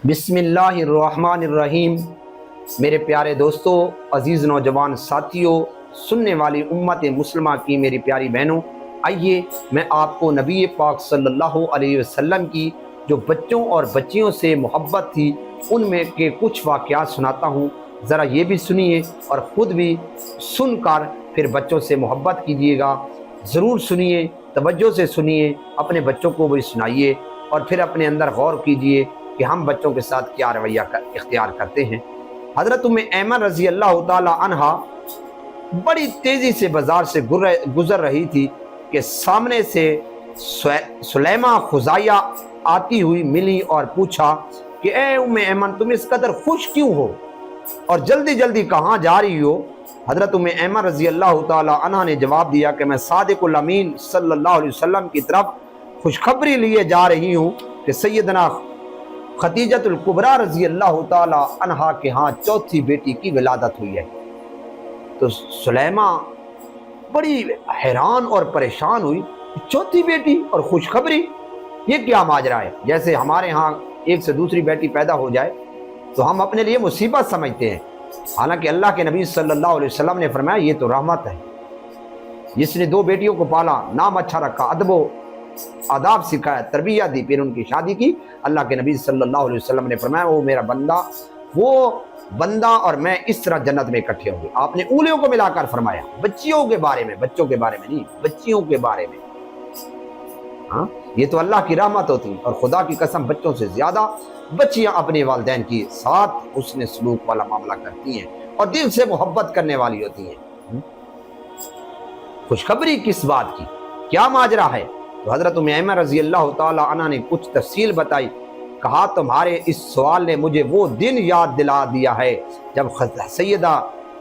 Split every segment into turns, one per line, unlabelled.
بسم اللہ الرحمن الرحیم۔ میرے پیارے دوستوں، عزیز نوجوان ساتھیوں، سننے والی امت مسلمہ کی میری پیاری بہنوں، آئیے میں آپ کو نبی پاک صلی اللہ علیہ وسلم کی جو بچوں اور بچیوں سے محبت تھی ان میں کے کچھ واقعات سناتا ہوں۔ ذرا یہ بھی سنیے اور خود بھی سن کر پھر بچوں سے محبت کیجیے گا۔ ضرور سنیے، توجہ سے سنیے، اپنے بچوں کو بھی سنائیے اور پھر اپنے اندر غور کیجیے کہ ہم بچوں کے ساتھ کیا رویہ اختیار کرتے ہیں۔ حضرت ایمن رضی اللہ تعالی عنہا بڑی تیزی سے بازار سے گزر رہی تھی کہ سامنے سے سلیمہ خزائیہ آتی ہوئی ملی اور پوچھا کہ اے ایمن، تم اس قدر خوش کیوں ہو اور جلدی جلدی کہاں جا رہی ہو؟ حضرت ایمن رضی اللہ تعالی عنہ نے جواب دیا کہ میں صادق الامین صلی اللہ علیہ وسلم کی طرف خوشخبری لیے جا رہی ہوں کہ سیدنا خدیجۃ الکبریٰ رضی اللہ تعالی عنہا کے ہاں چوتھی بیٹی کی ولادت ہوئی ہے۔ تو سلیمہ بڑی حیران اور پریشان ہوئی، چوتھی بیٹی اور خوشخبری، یہ کیا ماجرا ہے؟ جیسے ہمارے ہاں ایک سے دوسری بیٹی پیدا ہو جائے تو ہم اپنے لیے مصیبت سمجھتے ہیں، حالانکہ اللہ کے نبی صلی اللہ علیہ وسلم نے فرمایا یہ تو رحمت ہے۔ جس نے دو بیٹیوں کو پالا، نام اچھا رکھا، ادب و آداب سکھایا، تربیت دی، پھر ان کی شادی کی، اللہ کے نبی صلی اللہ علیہ وسلم نے فرمایا وہ میرا بندہ، وہ بندہ اور میں اس طرح جنت میں اکٹھے ہوں گے۔ آپ نے انگلیوں کو ملا کر فرمایا، بچیوں کے بارے میں، بچوں کے بارے میں نہیں، بچیوں کے بارے میں۔ ہاں، یہ تو اللہ کی رحمت ہوتی ہے، اور خدا کی قسم بچوں سے زیادہ بچیاں اپنے والدین کی ساتھ حسن سلوک والا معاملہ کرتی ہیں اور دل سے محبت کرنے والی ہوتی ہیں۔ خوشخبری کس بات کی، کیا ماجرا ہے؟ تو حضرت ایمن رضی اللہ تعالی عنہ نے کچھ تفصیل بتائی۔ کہا تمہارے اس سوال نے مجھے وہ دن یاد دلا دیا ہے جب سیدہ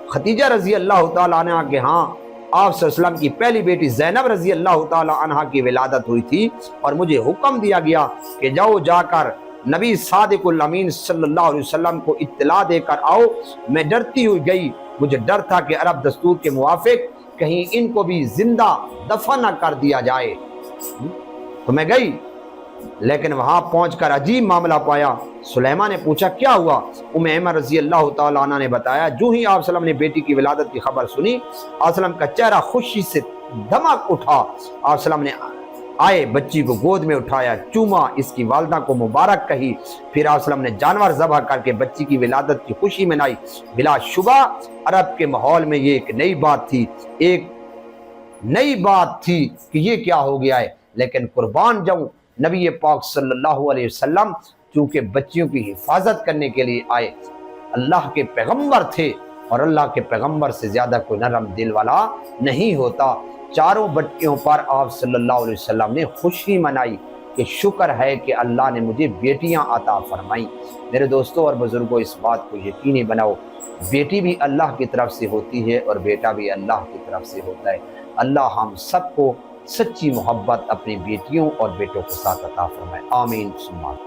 خدیجہ رضی اللہ تعالی عنہ کے ہاں آپ صلی اللہ علیہ وسلم کی پہلی بیٹی زینب رضی اللہ تعالی عنہ کی ولادت ہوئی تھی، اور مجھے حکم دیا گیا کہ جاؤ جا کر نبی صادق الامین صلی اللہ علیہ وسلم کو اطلاع دے کر آؤ۔ میں ڈرتی ہوئی گئی، مجھے ڈر تھا کہ عرب دستور کے موافق کہیں ان کو بھی زندہ دفن نہ کر دیا جائے۔ تو میں گئی، لیکن وہاں پہنچ کر عجیب معاملہ پایا۔ سلیمہ نے پوچھا کیا ہوا؟ ایمن رضی اللہ تعالی عنہ نے بتایا جو ہی آپ صلی اللہ علیہ وسلم نے بیٹی کی ولادت کی خبر سنی، آپ صلی اللہ علیہ وسلم کا چہرہ خوشی سے دمک اٹھا۔ آپ صلی اللہ علیہ وسلم نے آئے بچی کو گود میں اٹھایا، چوما، اس کی والدہ کو مبارک کہی، پھر آپ صلی اللہ علیہ وسلم نے جانور ذبح کر کے بچی کی ولادت کی خوشی منائی۔ بلا شبہ عرب کے ماحول میں یہ ایک نئی بات تھی، ایک نئی بات تھی کہ یہ کیا ہو گیا ہے، لیکن قربان جاؤں نبی پاک صلی اللہ علیہ وسلم چونکہ بچیوں کی حفاظت کرنے کے لیے آئے، اللہ کے پیغمبر تھے، اور اللہ کے پیغمبر سے زیادہ کوئی نرم دل والا نہیں ہوتا۔ چاروں بچیوں پر آپ صلی اللہ علیہ وسلم نے خوشی منائی کہ شکر ہے کہ اللہ نے مجھے بیٹیاں عطا فرمائیں۔ میرے دوستوں اور بزرگوں، اس بات کو یقینی بناؤ، بیٹی بھی اللہ کی طرف سے ہوتی ہے اور بیٹا بھی اللہ کی طرف سے ہوتا ہے۔ اللہ ہم سب کو سچی محبت اپنی بیٹیوں اور بیٹوں کے ساتھ عطا فرمائے، آمین ثم آمین۔